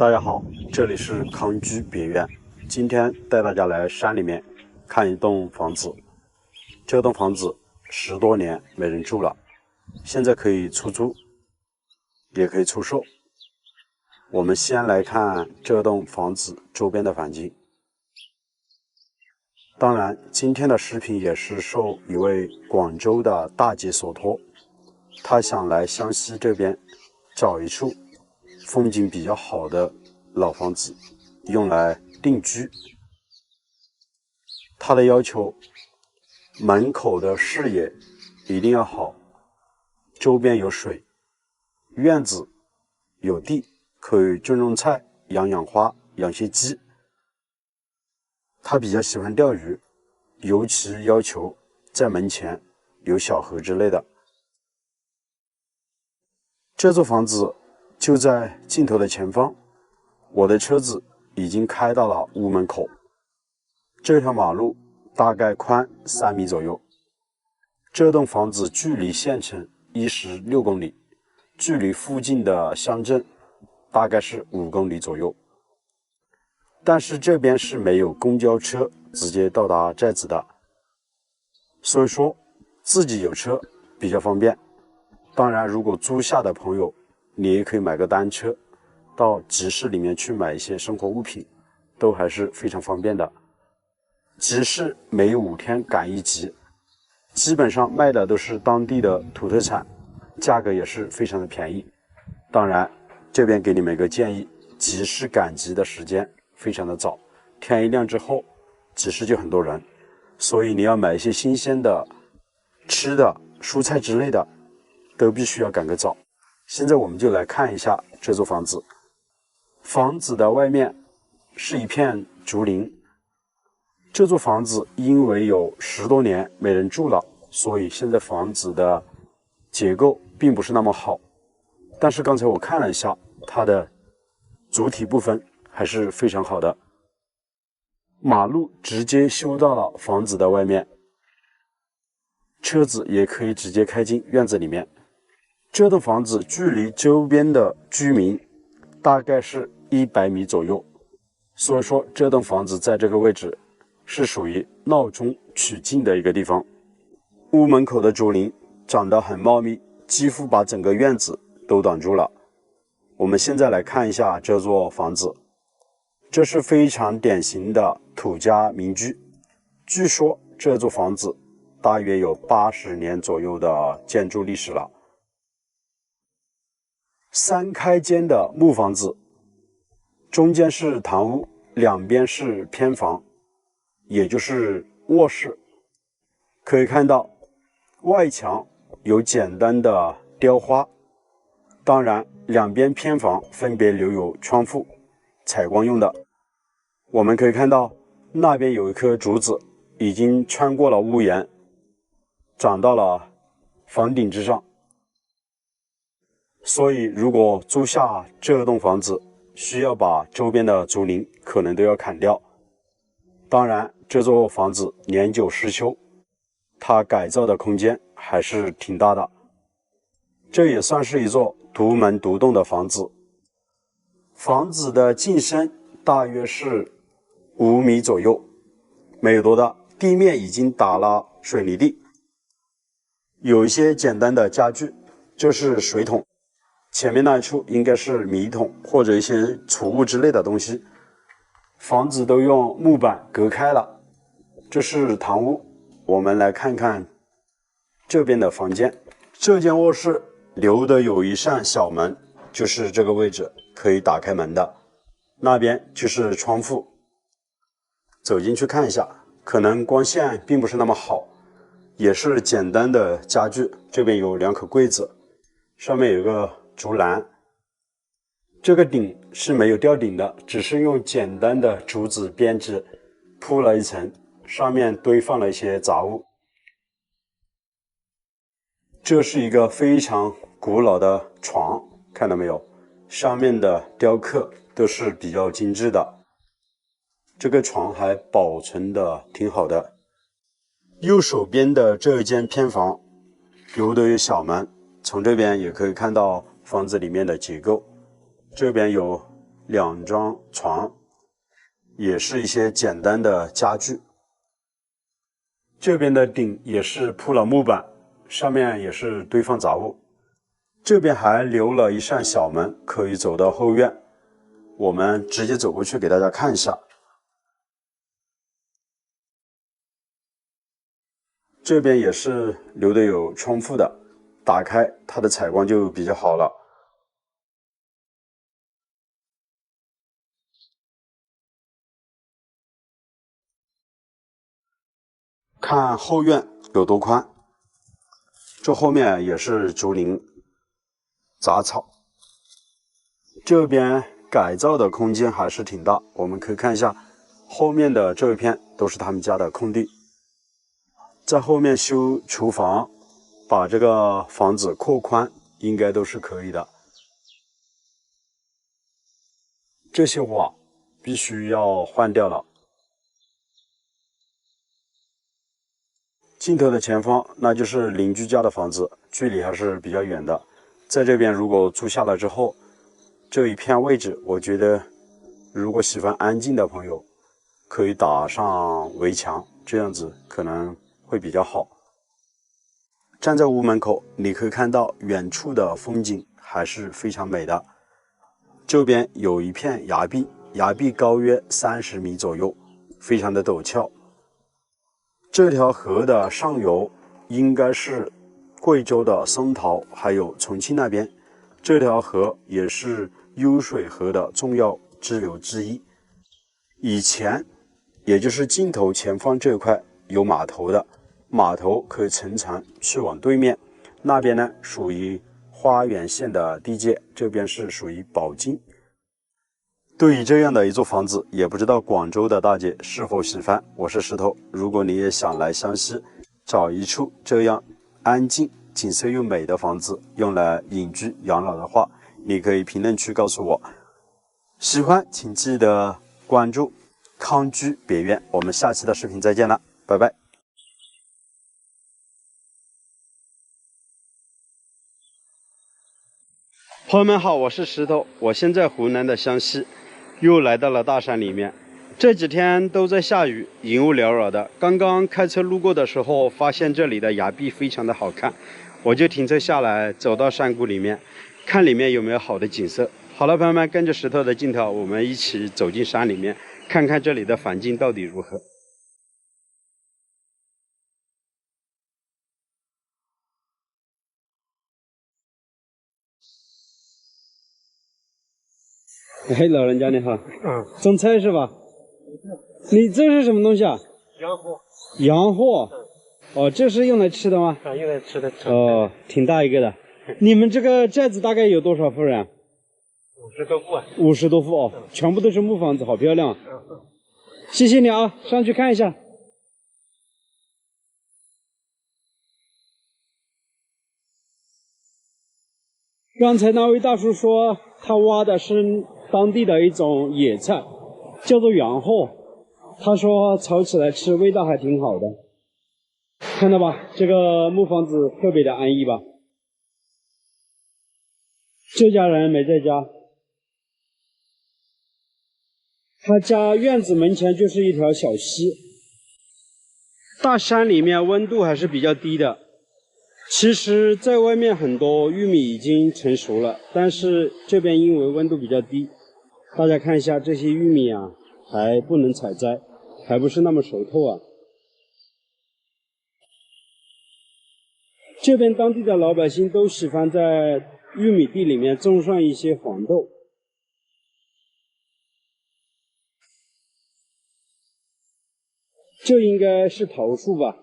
大家好，这里是康居别院。今天带大家来山里面看一栋房子。这栋房子10多年没人住了，现在可以出租，也可以出售。我们先来看这栋房子周边的环境。当然，今天的视频也是受一位广州的大姐所托，她想来湘西这边找一处风景比较好的老房子，用来定居。他的要求，门口的视野一定要好，周边有水，院子有地，可以种菜、养花、养些鸡。他比较喜欢钓鱼，尤其要求在门前有小河之类的。这座房子就在镜头的前方，我的车子已经开到了屋门口。这条马路大概宽3米左右。这栋房子距离县城16公里，距离附近的乡镇大概是5公里左右。但是这边是没有公交车直接到达寨子的，所以说自己有车比较方便。当然，如果租下的朋友，你也可以买个单车到集市里面去买一些生活物品，都还是非常方便的。集市每5天赶一集，基本上卖的都是当地的土特产，价格也是非常的便宜。当然，这边给你们一个建议，集市赶集的时间非常的早，天一亮之后，集市就很多人，所以你要买一些新鲜的吃的、蔬菜之类的，都必须要赶个早。现在我们就来看一下这座房子。房子的外面是一片竹林。这座房子因为有10多年没人住了，所以现在房子的结构并不是那么好。但是刚才我看了一下，它的主体部分还是非常好的。马路直接修到了房子的外面，车子也可以直接开进院子里面。这栋房子距离周边的居民大概是100米左右，所以说这栋房子在这个位置是属于闹中取静的一个地方。屋门口的竹林长得很茂密，几乎把整个院子都挡住了。我们现在来看一下这座房子，这是非常典型的土家民居。据说这座房子大约有80年左右的建筑历史了。3开间的木房子，中间是堂屋，两边是偏房，也就是卧室。可以看到外墙有简单的雕花，当然两边偏房分别留有窗户，采光用的。我们可以看到那边有一棵竹子已经穿过了屋檐，长到了房顶之上。所以如果租下这栋房子，需要把周边的竹林可能都要砍掉。当然，这座房子年久失修，它改造的空间还是挺大的。这也算是一座独门独栋的房子。房子的进深大约是5米左右，没有多大，地面已经打了水泥地，有一些简单的家具，这是水桶，前面那一处应该是米桶或者一些储物之类的东西。房子都用木板隔开了。这是堂屋，我们来看看这边的房间。这间卧室留的有一扇小门，就是这个位置可以打开门的，那边就是窗户。走进去看一下，可能光线并不是那么好，也是简单的家具。这边有2口柜子，上面有个竹篮，这个顶是没有吊顶的，只是用简单的竹子编织铺了一层，上面堆放了一些杂物。这是一个非常古老的床，看到没有？上面的雕刻都是比较精致的，这个床还保存的挺好的。右手边的这一间偏房留的有小门，从这边也可以看到房子里面的结构。这边有2张床，也是一些简单的家具。这边的顶也是铺了木板，上面也是堆放杂物。这边还留了一扇小门，可以走到后院。我们直接走过去给大家看一下。这边也是留的有窗户的，打开它的采光就比较好了。看后院有多宽，这后面也是竹林杂草。这边改造的空间还是挺大，我们可以看一下后面的这一片都是他们家的空地，在后面修厨房，把这个房子扩宽应该都是可以的。这些瓦必须要换掉了。镜头的前方那就是邻居家的房子，距离还是比较远的。在这边如果租下来之后，这一片位置我觉得如果喜欢安静的朋友可以打上围墙，这样子可能会比较好。站在屋门口，你可以看到远处的风景还是非常美的。这边有一片崖壁，崖壁高约30米左右，非常的陡峭。这条河的上游应该是贵州的松桃，还有重庆那边。这条河也是幽水河的重要支流之一。以前，也就是镜头前方这块有码头的，码头可以乘船去往对面。那边呢属于花园县的地界，这边是属于宝鸡。对于这样的一座房子，也不知道广州的大姐是否喜欢。我是石头，如果你也想来湘西找一处这样安静、景色又美的房子，用来隐居养老的话，你可以评论区告诉我。喜欢请记得关注康居别院，我们下期的视频再见了，拜拜。朋友们好，我是石头，我现在湖南的湘西，又来到了大山里面。这几天都在下雨，云雾缭绕的。刚刚开车路过的时候，发现这里的崖壁非常的好看，我就停车下来，走到山谷里面，看里面有没有好的景色。好了，朋友们，跟着石头的镜头，我们一起走进山里面，看看这里的环境到底如何。哎，老人家你好，种菜是吧？你这是什么东西啊？洋货。洋货。哦，这是用来吃的吗？用来吃的。哦，挺大一个的。你们这个寨子大概有多少户人？50多户啊。50多户哦，全部都是木房子，好漂亮。谢谢你啊，上去看一下。刚才那位大叔说，他挖的是当地的一种野菜，叫做洋货。他说炒起来吃，味道还挺好的。看到吧，这个木房子特别的安逸吧。这家人没在家，他家院子门前就是一条小溪。大山里面温度还是比较低的。其实在外面很多玉米已经成熟了，但是这边因为温度比较低，大家看一下这些玉米啊，还不能采摘，还不是那么熟透啊。这边当地的老百姓都喜欢在玉米地里面种上一些黄豆。这应该是桃树吧。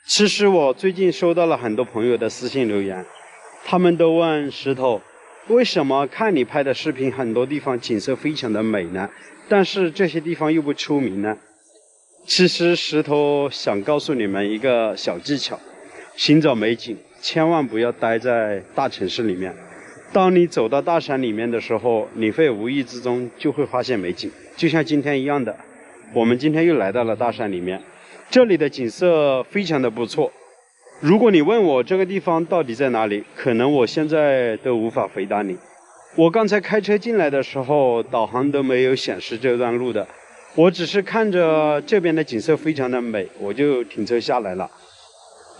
其实我最近收到了很多朋友的私信留言，他们都问石头，为什么看你拍的视频很多地方景色非常的美呢？但是这些地方又不出名呢？其实石头想告诉你们一个小技巧，寻找美景千万不要待在大城市里面。当你走到大山里面的时候，你会无意之中就会发现美景，就像今天一样的。我们今天又来到了大山里面，这里的景色非常的不错。如果你问我这个地方到底在哪里，可能我现在都无法回答你。我刚才开车进来的时候，导航都没有显示这段路的，我只是看着这边的景色非常的美，我就停车下来了。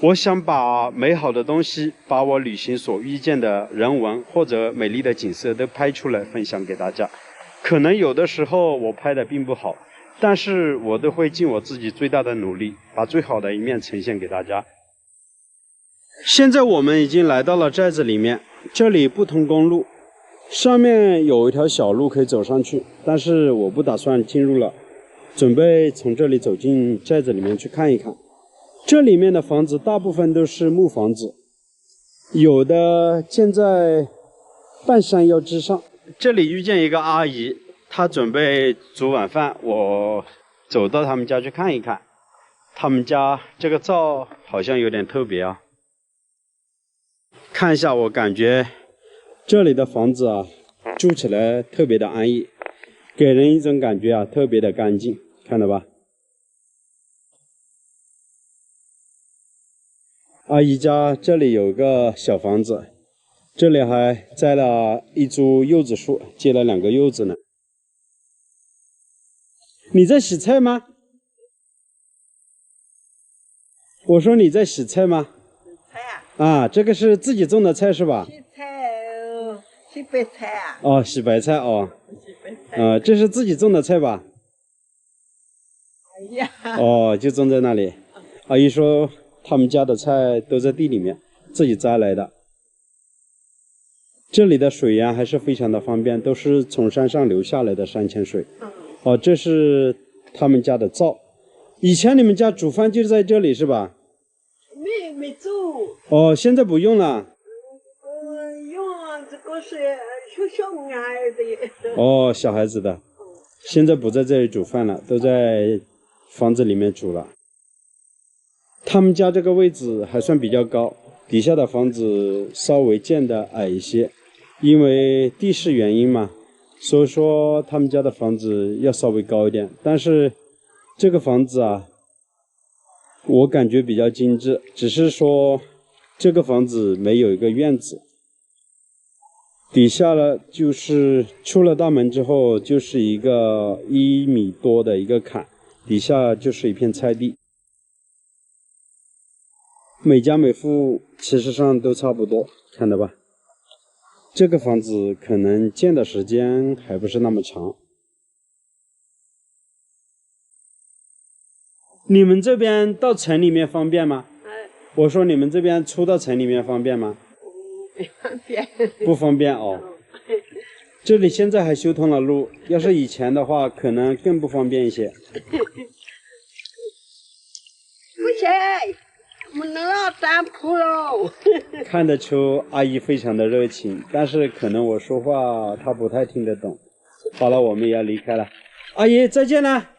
我想把美好的东西，把我旅行所遇见的人文或者美丽的景色都拍出来分享给大家。可能有的时候我拍的并不好，但是我都会尽我自己最大的努力，把最好的一面呈现给大家。现在我们已经来到了寨子里面，这里不通公路，上面有一条小路可以走上去，但是我不打算进入了，准备从这里走进寨子里面去看一看。这里面的房子大部分都是木房子，有的建在半山腰之上。这里遇见一个阿姨，她准备煮晚饭，我走到他们家去看一看。他们家这个灶好像有点特别啊。看一下，我感觉这里的房子啊，住起来特别的安逸，给人一种感觉啊，特别的干净，看到吧？阿姨家这里有个小房子，这里还栽了一株柚子树，结了2个柚子呢。你在洗菜吗？我说你在洗菜吗？菜啊？啊，这个是自己种的菜是吧？洗菜哦，洗白菜啊？哦，洗白菜哦。洗白菜。这是自己种的菜吧？哎呀。哦，就种在那里。阿姨说他们家的菜都在地里面，自己摘来的。这里的水源还是非常的方便，都是从山上流下来的山泉水。哦，这是他们家的灶。以前你们家煮饭就在这里是吧？没煮。哦，现在不用了。用这个是小孩的。哦，小孩子的。现在不在这里煮饭了，都在房子里面煮了。他们家这个位置还算比较高，底下的房子稍微建的矮一些，因为地势原因嘛，所以说他们家的房子要稍微高一点。但是这个房子啊，我感觉比较精致，只是说这个房子没有一个院子，底下呢就是出了大门之后就是一个1米多的一个坎，底下就是一片菜地。每家每户其实上都差不多，看到吧？这个房子可能建的时间还不是那么长。你们这边到城里面方便吗？我说你们这边出到城里面方便吗？不方便。不方便哦。这里现在还修通了路，要是以前的话，可能更不方便一些。不行。我们要当铺喽。看得出阿姨非常的热情，但是可能我说话她不太听得懂。好了，我们也要离开了。阿姨再见了，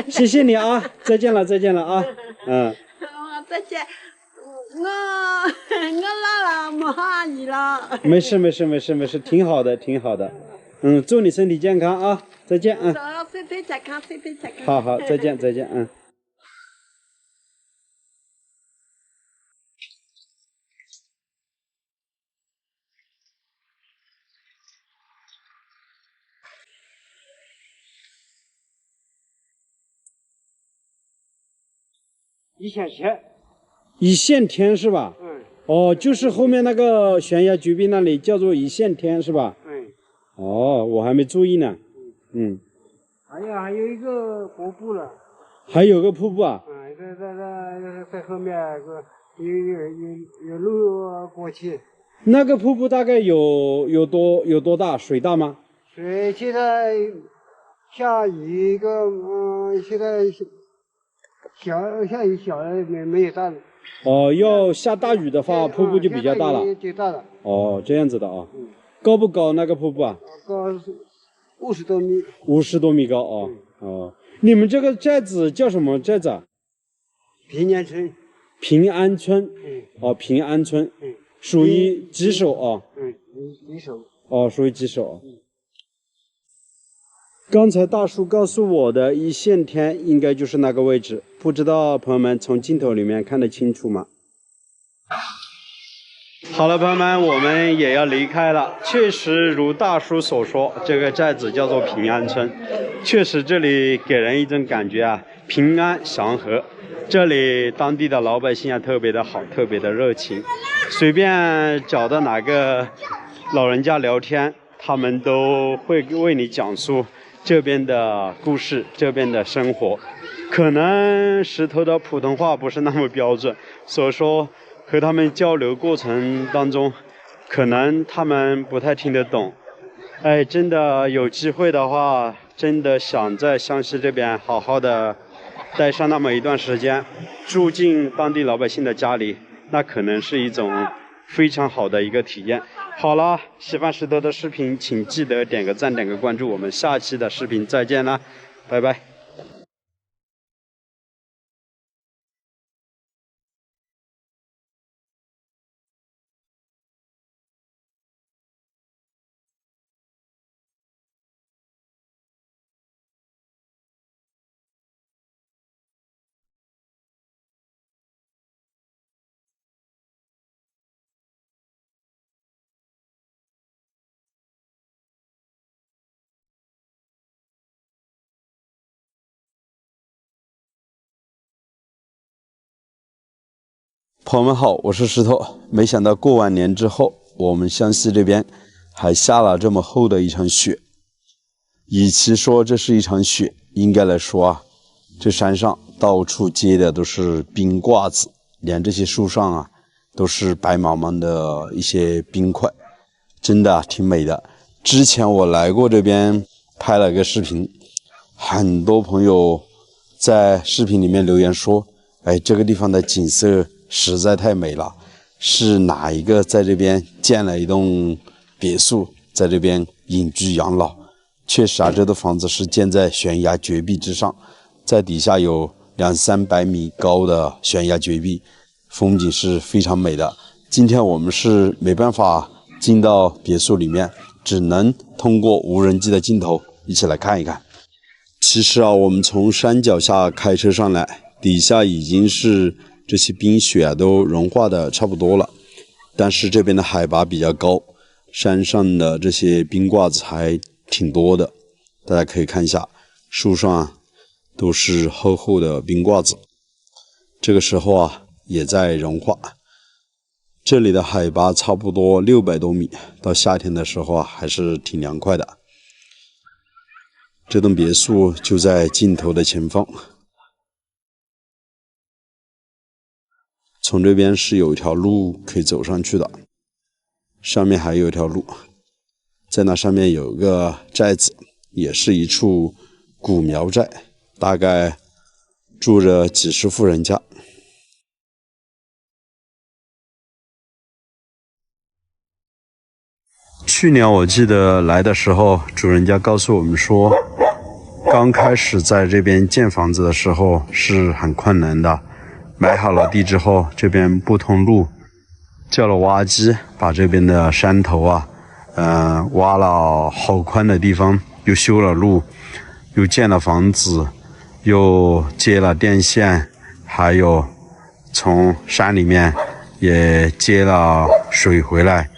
谢谢你啊，再见了，再见了啊。再见。我老了，没阿姨了。没事没事没事没事，挺好的挺好的。祝你身体健康啊，再见啊。身体健康，身体健康。好好，再见再见。一线天是吧？哦，就是后面那个悬崖绝壁那里叫做一线天是吧？哦，我还没注意呢。还有一个瀑布了。还有个瀑布啊？在后面有路过去。那个瀑布大概有多大？水大吗？水现在下雨一个，现在下雨小了，没有大的。哦，要下大雨的话，瀑布就比较大了。就大了。哦，这样子的啊。高不高那个瀑布啊？高50多米。50多米高啊。哦，你们这个寨子叫什么寨子啊？平安村。平安村。哦，平安村。属于几手啊？几手。哦，属于几手啊？刚才大叔告诉我的一线天应该就是那个位置，不知道朋友们从镜头里面看得清楚吗？好了，朋友们，我们也要离开了。确实如大叔所说，这个寨子叫做平安村，确实这里给人一种感觉啊，平安祥和。这里当地的老百姓啊特别的好，特别的热情，随便找到哪个老人家聊天，他们都会为你讲述这边的故事，这边的生活。可能石头的普通话不是那么标准，所以说和他们交流过程当中，可能他们不太听得懂。哎，真的有机会的话，真的想在湘西这边好好的待上那么一段时间，住进当地老百姓的家里，那可能是一种非常好的一个体验。好了，喜欢石头的视频，请记得点个赞，点个关注，我们下期的视频再见啦，拜拜。朋友们好，我是石头。没想到过完年之后，我们湘西这边还下了这么厚的一场雪。与其说这是一场雪，应该来说啊，这山上到处结的都是冰瓜子，连这些树上啊都是白茫茫的一些冰块，真的挺美的。之前我来过这边拍了个视频，很多朋友在视频里面留言说，哎，这个地方的景色实在太美了，是哪一个在这边建了一栋别墅，在这边隐居养老？确实啊，这栋房子是建在悬崖绝壁之上，在底下有200-300米高的悬崖绝壁，风景是非常美的。今天我们是没办法进到别墅里面，只能通过无人机的镜头一起来看一看。其实啊，我们从山脚下开车上来，底下已经是这些冰雪啊都融化的差不多了，但是这边的海拔比较高，山上的这些冰瓜子还挺多的，大家可以看一下，树上啊都是厚厚的冰瓜子，这个时候啊也在融化。这里的海拔差不多600多米，到夏天的时候啊还是挺凉快的。这栋别墅就在镜头的前方，从这边是有一条路可以走上去的，上面还有一条路，在那上面有个寨子，也是一处古苗寨，大概住着几十户人家。去年我记得来的时候，主人家告诉我们说，刚开始在这边建房子的时候是很困难的，买好了地之后，这边不通路，叫了挖机把这边的山头啊，挖了好宽的地方，又修了路，又建了房子，又接了电线，还有从山里面也接了水回来，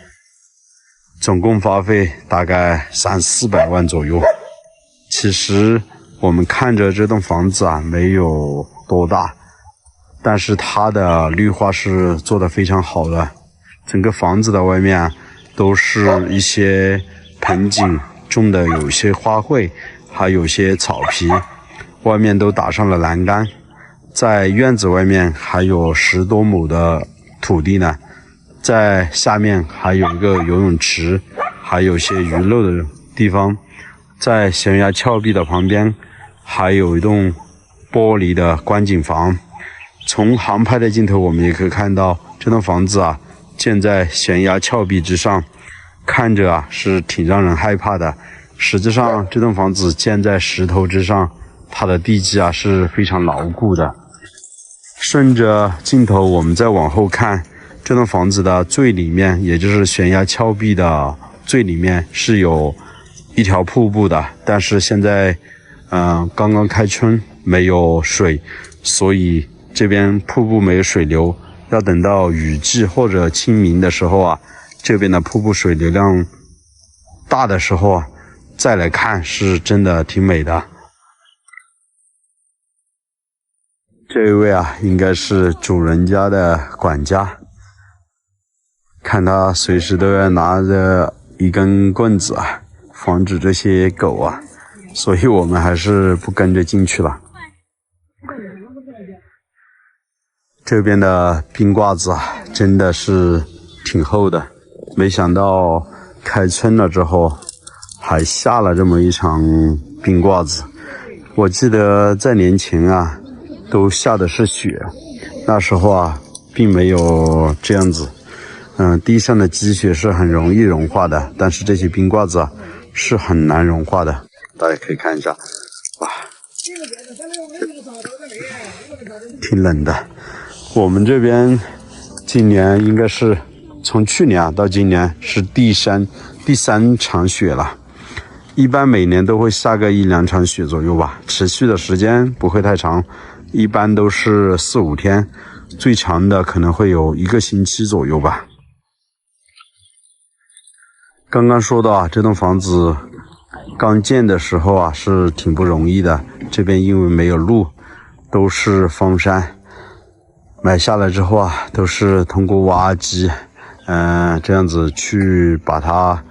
总共花费大概300-400万左右。其实我们看着这栋房子啊没有多大，但是它的绿化是做得非常好的，整个房子的外面都是一些盆景，种的有些花卉，还有些草皮，外面都打上了栏杆，在院子外面还有10多亩的土地呢，在下面还有一个游泳池，还有些娱乐的地方，在悬崖峭壁的旁边还有一栋玻璃的观景房。从航拍的镜头我们也可以看到，这栋房子啊建在悬崖峭壁之上，看着啊是挺让人害怕的。实际上这栋房子建在石头之上，它的地基啊是非常牢固的。顺着镜头我们再往后看，这栋房子的最里面，也就是悬崖峭壁的最里面，是有一条瀑布的，但是现在刚刚开春，没有水，所以这边瀑布没有水流，要等到雨季或者清明的时候啊，这边的瀑布水流量大的时候啊，再来看是真的挺美的。这一位啊，应该是主人家的管家，看他随时都要拿着一根棍子啊，防止这些狗啊，所以我们还是不跟着进去了。这边的冰瓜子啊，真的是挺厚的，没想到开春了之后还下了这么一场冰瓜子。我记得在年前啊都下的是雪，那时候啊并没有这样子。地上的积雪是很容易融化的，但是这些冰瓜子啊是很难融化的。大家可以看一下，哇，挺冷的。我们这边今年应该是从去年到今年是第三场雪了。一般每年都会下个1-2场雪左右吧，持续的时间不会太长，一般都是4-5天，最长的可能会有1个星期左右吧。刚刚说到啊，这栋房子刚建的时候啊是挺不容易的，这边因为没有路，都是荒山，买下来之后啊都是通过挖机这样子去把它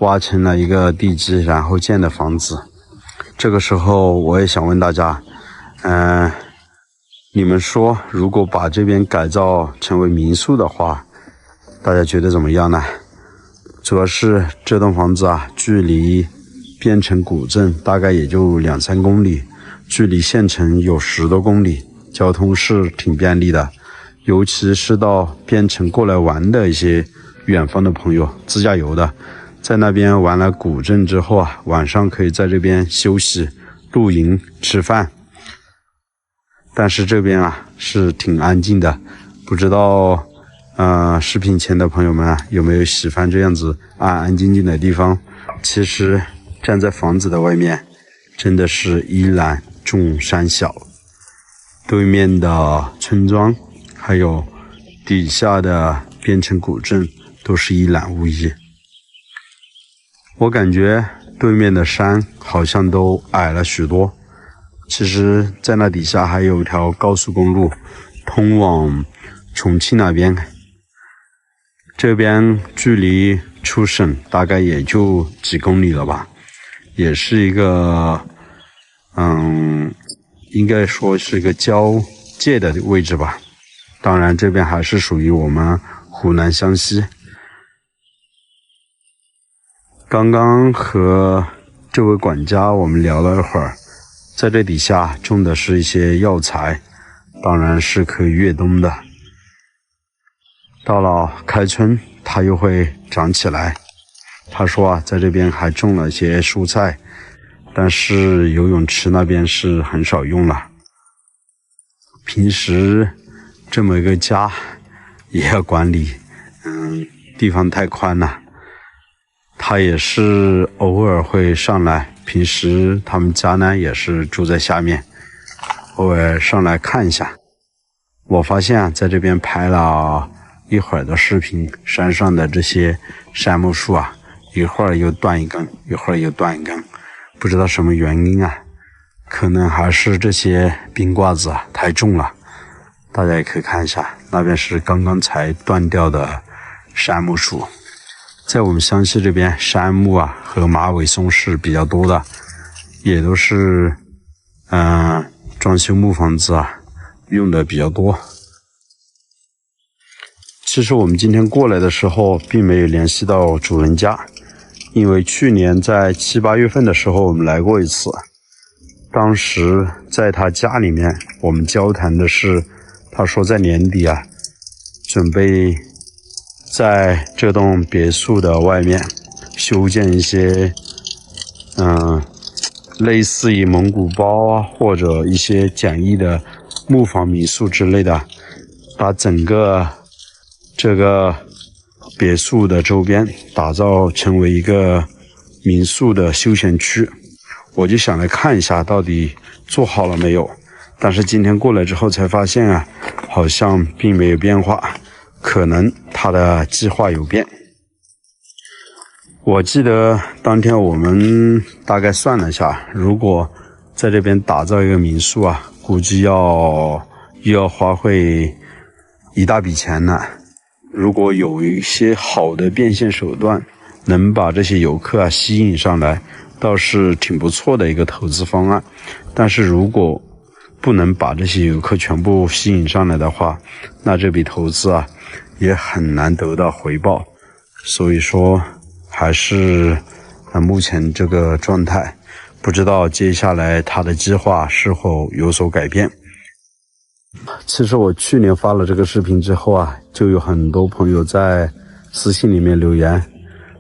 挖成了一个地基，然后建的房子。这个时候我也想问大家，你们说如果把这边改造成为民宿的话，大家觉得怎么样呢？主要是这栋房子啊，距离边城古镇大概也就2-3公里，距离县城有10多公里，交通是挺便利的。尤其是到边城过来玩的一些远方的朋友，自驾游的，在那边玩了古镇之后啊，晚上可以在这边休息、露营、吃饭。但是这边啊是挺安静的，不知道视频前的朋友们啊，有没有喜欢这样子安安静静的地方？其实站在房子的外面，真的是一览众山小，对面的村庄还有底下的边城古镇都是一览无遗。我感觉对面的山好像都矮了许多，其实在那底下还有一条高速公路通往重庆那边，这边距离出省大概也就几公里了吧，也是一个应该说是一个交界的位置吧。当然这边还是属于我们湖南湘西。刚刚和这位管家我们聊了一会儿，在这底下种的是一些药材，当然是可以越冬的。到了开春它又会长起来。他说啊，在这边还种了一些蔬菜，但是游泳池那边是很少用了。平时这么一个家也要管理，地方太宽了。他也是偶尔会上来，平时他们家呢也是住在下面，偶尔上来看一下。我发现啊，在这边拍了一会儿的视频，山上的这些杉木树啊，一会儿又断一根，一会儿又断一根，不知道什么原因啊，可能还是这些冰瓜子啊太重了。大家也可以看一下，那边是刚刚才断掉的杉木树。在我们湘西这边，杉木啊和马尾松是比较多的，也都是装修木房子啊用的比较多。其实我们今天过来的时候并没有联系到主人家，因为去年在7、8月份的时候我们来过一次，当时在他家里面我们交谈的是，他说在年底啊准备在这栋别墅的外面修建一些类似于蒙古包啊或者一些简易的木房民宿之类的，把整个这个别墅的周边打造成为一个民宿的休闲区，我就想来看一下到底做好了没有。但是今天过来之后才发现啊，好像并没有变化，可能他的计划有变。我记得当天我们大概算了一下，如果在这边打造一个民宿啊，估计又要花费一大笔钱呢。如果有一些好的变现手段，能把这些游客啊吸引上来，倒是挺不错的一个投资方案。但是如果不能把这些游客全部吸引上来的话，那这笔投资啊也很难得到回报。所以说还是目前这个状态，不知道接下来他的计划是否有所改变。其实我去年发了这个视频之后啊，就有很多朋友在私信里面留言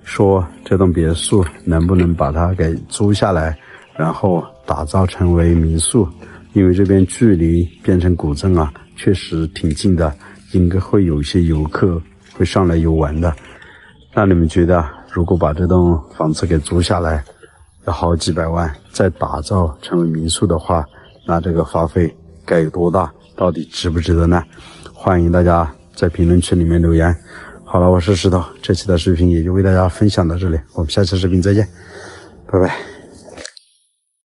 说这栋别墅能不能把它给租下来，然后打造成为民宿。因为这边距离变成古镇啊确实挺近的，应该会有一些游客会上来游玩的。那你们觉得如果把这栋房子给租下来要好几百万，再打造成为民宿的话，那这个花费该有多大，到底值不值得呢？欢迎大家在评论区里面留言。好了，我是石头，这期的视频也就为大家分享到这里，我们下期视频再见，拜拜。